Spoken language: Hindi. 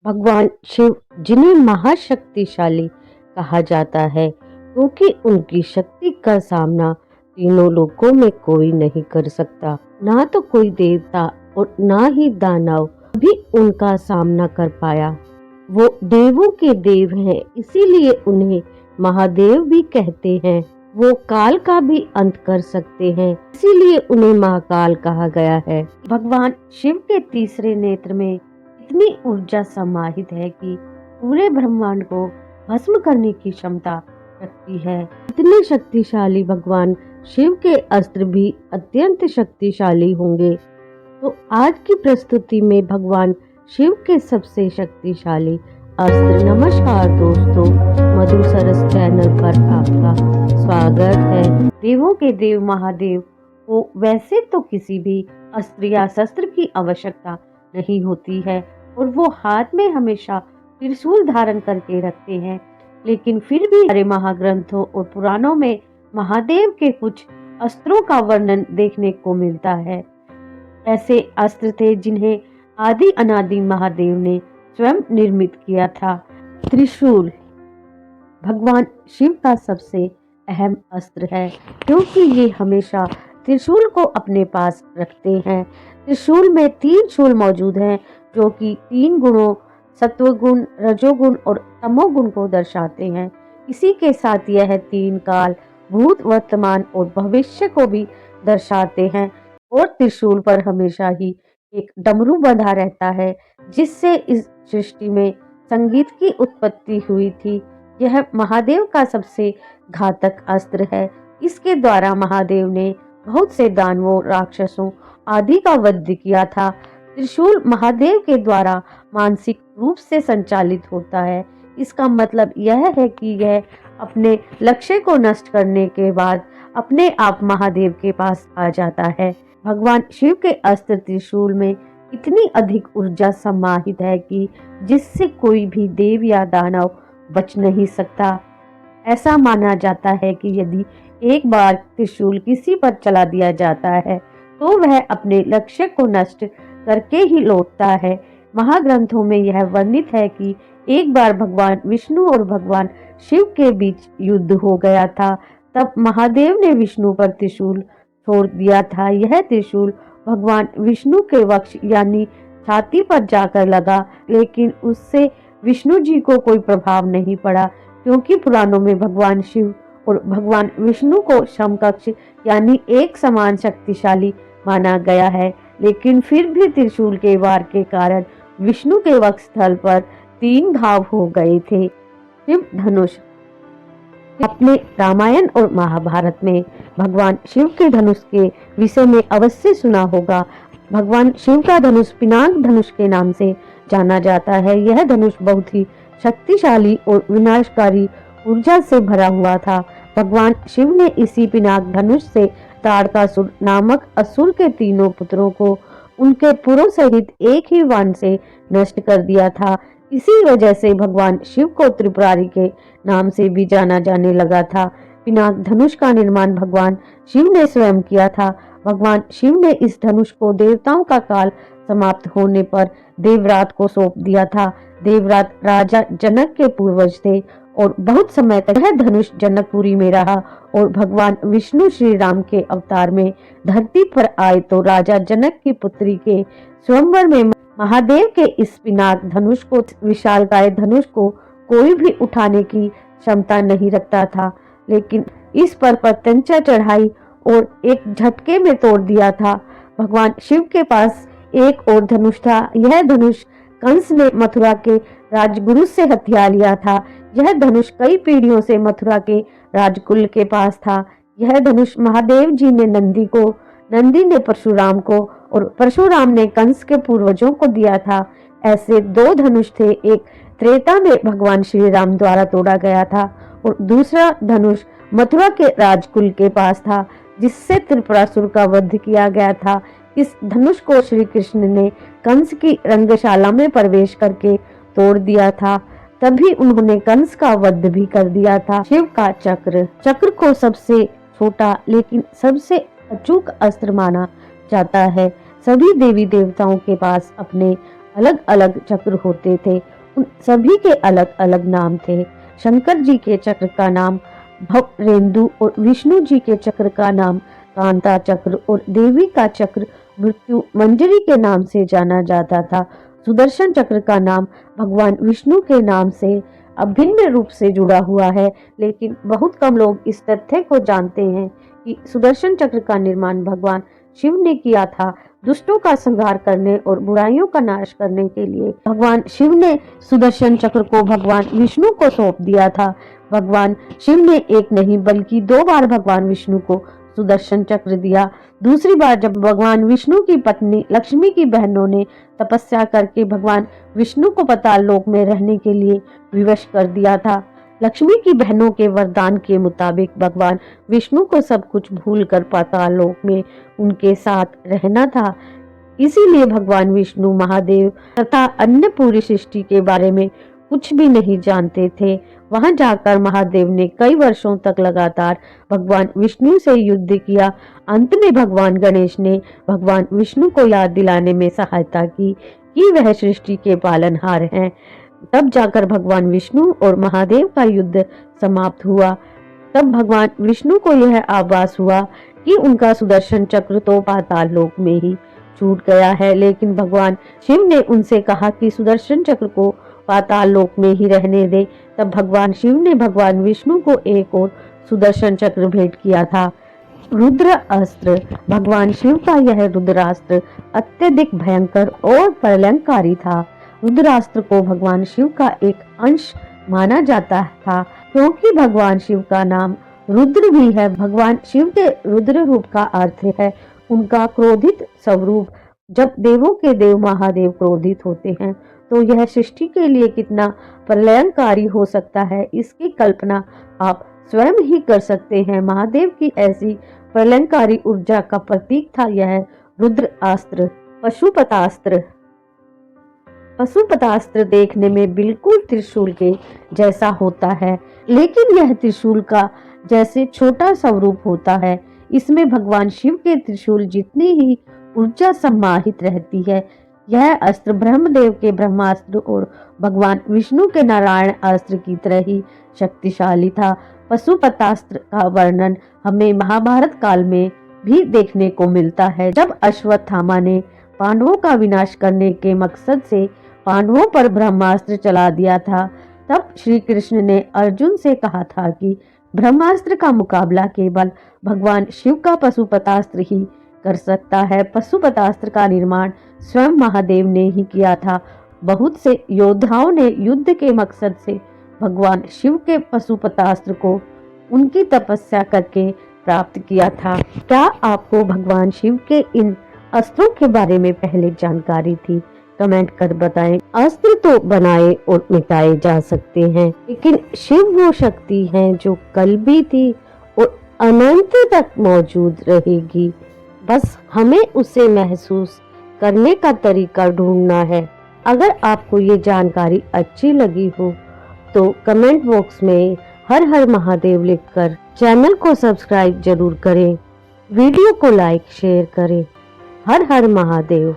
भगवान शिव जिन्हें महाशक्तिशाली कहा जाता है क्योंकि उनकी शक्ति का सामना तीनों लोकों में कोई नहीं कर सकता। ना तो कोई देवता और ना ही दानव भी उनका सामना कर पाया। वो देवों के देव हैं, इसीलिए उन्हें महादेव भी कहते हैं। वो काल का भी अंत कर सकते हैं, इसीलिए उन्हें महाकाल कहा गया है। भगवान शिव के तीसरे नेत्र में इतनी ऊर्जा समाहित है कि पूरे ब्रह्मांड को भस्म करने की क्षमता रखती है। इतने शक्तिशाली भगवान शिव के अस्त्र भी अत्यंत शक्तिशाली होंगे। तो आज की प्रस्तुति में भगवान शिव के सबसे शक्तिशाली अस्त्र। नमस्कार दोस्तों, मधु सरस चैनल पर आपका स्वागत है। देवों के देव महादेव को वैसे तो किसी भी अस्त्र या शस्त्र की आवश्यकता नहीं होती है और वो हाथ में हमेशा त्रिशूल धारण करके रखते हैं, लेकिन फिर भी हमारे महाग्रंथों और पुराणों में महादेव के कुछ अस्त्रों का वर्णन देखने को मिलता है। ऐसे अस्त्र थे जिन्हें आदि अनादि महादेव ने स्वयं निर्मित किया था। त्रिशूल भगवान शिव का सबसे अहम अस्त्र है क्योंकि ये हमेशा त्रिशूल को अपने पास रखते हैं। त्रिशूल में 3 शूल मौजूद हैं जो कि 3 गुणों सत्वगुण, रजोगुण और तमोगुण को दर्शाते हैं। इसी के साथ यह 3 काल, भूत, वर्तमान और भविष्य को भी दर्शाते हैं। और त्रिशूल पर हमेशा ही एक डमरू बंधा रहता है जिससे इस सृष्टि में संगीत की उत्पत्ति हुई थी। यह महादेव का सबसे घातक अस्त्र है। इसके द्वारा महादेव ने बहुत से दानवों, राक्षसों आदि का वध किया था। त्रिशूल महादेव के द्वारा मानसिक रूप से संचालित होता है। इसका मतलब यह है कि यह अपने लक्ष्य को नष्ट करने के बाद अपने आप महादेव के पास आ जाता है। भगवान शिव के अस्त्र त्रिशूल में इतनी अधिक ऊर्जा समाहित है कि जिससे कोई भी देव या दानव बच नहीं सकता। ऐसा माना जाता है कि यदि एक बार त्रिशूल किसी पर चला दिया जाता है तो वह अपने लक्ष्य को नष्ट करके ही लौटता है। महाग्रंथों में यह वर्णित है कि एक बार भगवान विष्णु और भगवान शिव के बीच युद्ध हो गया था। तब महादेव ने विष्णु पर त्रिशूल छोड़ दिया था। यह त्रिशूल भगवान विष्णु के वक्ष यानी छाती पर जाकर लगा, लेकिन उससे विष्णु जी को कोई प्रभाव नहीं पड़ा क्योंकि पुराणों में भगवान शिव और भगवान विष्णु को समकक्ष यानी एक समान शक्तिशाली माना गया है। लेकिन फिर भी त्रिशूल के वार के कारण विष्णु के वक्ष स्थल पर 3 घाव हो गए थे। शिव धनुष अपने रामायण और महाभारत में भगवान शिव के धनुष के विषय में अवश्य सुना होगा। भगवान शिव का धनुष पिनाक धनुष के नाम से जाना जाता है। यह धनुष बहुत ही शक्तिशाली और विनाशकारी ऊर्जा से भरा हुआ था। भगवान शिव ने इसी पिनाक धनुष से ताड़कासुर नामक असुर के 3 पुत्रों को उनके पुरों सहित एक ही वाण से नष्ट कर दिया था। इसी वजह से भगवान शिव को त्रिपुरारी के नाम से भी जाना जाने लगा था। पिनाक धनुष का निर्माण भगवान शिव ने स्वयं किया था। भगवान शिव ने इस धनुष को देवताओं का काल समाप्त होने पर देवरात को सौंप दिया था। देवरात राजा जनक के पूर्वज थे और बहुत समय तक यह धनुष जनकपुरी में रहा और भगवान विष्णु श्री राम के अवतार में धरती पर आए तो राजा जनक की पुत्री के स्वयंवर में महादेव के इस पिनाक धनुष को, विशालकाय धनुष को कोई भी उठाने की क्षमता नहीं रखता था, लेकिन इस पर प्रत्यंचा चढ़ाई और एक झटके में तोड़ दिया था। भगवान शिव के पास एक और धनुष था। यह धनुष कंस ने मथुरा के राजगुरु से हथिया लिया था। यह धनुष कई पीढ़ियों से मथुरा के राजकुल के पास था। यह धनुष महादेव जी ने नंदी को, नंदी ने परशुराम को और परशुराम ने कंस के पूर्वजों को दिया था। ऐसे 2 धनुष थे। एक त्रेता में भगवान श्री राम द्वारा तोड़ा गया था और दूसरा धनुष मथुरा के राजकुल के पास था जिससे त्रिपुरासुर का वध किया गया था। इस धनुष को श्री कृष्ण ने कंस की रंगशाला में प्रवेश करके तोड़ दिया था। तभी उन्होंने कंस का वध भी कर दिया था। शिव का चक्र, चक्र को सबसे छोटा लेकिन सबसे अचूक अस्त्र माना जाता है। सभी देवी देवताओं के पास अपने अलग अलग चक्र होते थे उन सभी के अलग अलग नाम थे। शंकर जी के चक्र का नाम भवरेंदु और विष्णु जी के चक्र का नाम कांता चक्र और देवी का चक्र मृत्यु मंजरी के नाम से जाना जाता था। सुदर्शन चक्र का नाम भगवान विष्णु के नाम से अभिन्न रूप से जुड़ा हुआ है, लेकिन बहुत कम लोग इस तथ्य को जानते हैं कि सुदर्शन चक्र का निर्माण भगवान शिव ने किया था। दुष्टों का संहार करने और बुराइयों का नाश करने के लिए भगवान शिव ने सुदर्शन चक्र को भगवान विष्णु को सौंप दिया था। भगवान शिव ने एक नहीं बल्कि 2 बार भगवान विष्णु को सुदर्शन चक्र दिया। दूसरी बार जब भगवान विष्णु की पत्नी लक्ष्मी की बहनों ने तपस्या करके भगवान विष्णु को पाताल लोक में रहने के लिए विवश कर दिया था। लक्ष्मी की बहनों के वरदान के मुताबिक भगवान विष्णु को सब कुछ भूलकर पाताल लोक में उनके साथ रहना था। इसीलिए भगवान विष्णु महादेव तथा अन्य पूरी सृष्टि के बारे में कुछ भी नहीं जानते थे। वहां जाकर महादेव ने कई वर्षों तक लगातार भगवान विष्णु से युद्ध किया। अंत में भगवान गणेश ने भगवान विष्णु को याद दिलाने में सहायता की कि वह सृष्टि के पालनहार हैं। तब जाकर भगवान विष्णु और महादेव का युद्ध समाप्त हुआ। तब भगवान विष्णु को यह आभास हुआ कि उनका सुदर्शन चक्र तो पाताल लोक में ही छूट गया है, लेकिन भगवान शिव ने उनसे कहा कि सुदर्शन चक्र को पाताल लोक में ही रहने दे। तब भगवान शिव ने भगवान विष्णु को एक और सुदर्शन चक्र भेंट किया था, रुद्र अस्त्र। भगवान शिव का यह रुद्रास्त्र अत्यधिक भयंकर और प्रलयंकारी था। रुद्रास्त्र को भगवान शिव का एक अंश माना जाता था, क्योंकि भगवान शिव का नाम रुद्र भी है। भगवान शिव के रुद्र रूप का अर्थ है उनका क्रोधित स्वरूप। जब देवों के देव महादेव क्रोधित होते हैं तो यह सृष्टि के लिए कितना प्रलयंकारी हो सकता है, इसकी कल्पना आप स्वयं ही कर सकते हैं। महादेव की ऐसी प्रलयंकारी ऊर्जा का प्रतीक था यह रुद्र अस्त्र। पशुपतास्त्र। पशुपतास्त्र देखने में बिल्कुल त्रिशूल के जैसा होता है, लेकिन यह त्रिशूल का जैसे छोटा स्वरूप होता है। इसमें भगवान शिव के त्रिशूल जितनी ही ऊर्जा समाहित रहती है। यह अस्त्र ब्रह्मदेव के ब्रह्मास्त्र और भगवान विष्णु के नारायण अस्त्र की तरह ही शक्तिशाली था। पशुपतास्त्र का वर्णन हमें महाभारत काल में भी देखने को मिलता है। जब अश्वत्थामा ने पांडवों का विनाश करने के मकसद से पांडवों पर ब्रह्मास्त्र चला दिया था, तब श्री कृष्ण ने अर्जुन से कहा था कि ब्रह्मास्त्र का मुकाबला केवल भगवान शिव का पशुपतास्त्र ही कर सकता है। पशुपतास्त्र का निर्माण स्वयं महादेव ने ही किया था। बहुत से योद्धाओं ने युद्ध के मकसद से भगवान शिव के पशुपतास्त्र को उनकी तपस्या करके प्राप्त किया था। क्या आपको भगवान शिव के इन अस्त्रों के बारे में पहले जानकारी थी? कमेंट कर बताएं। अस्त्र तो बनाए और मिटाए जा सकते हैं, लेकिन शिव वो शक्ति है जो कल भी थी और अनंत तक मौजूद रहेगी। बस हमें उसे महसूस करने का तरीका ढूंढना है। अगर आपको ये जानकारी अच्छी लगी हो तो कमेंट बॉक्स में हर हर महादेव लिखकर चैनल को सब्सक्राइब जरूर करें। वीडियो को लाइक शेयर करें। हर हर महादेव।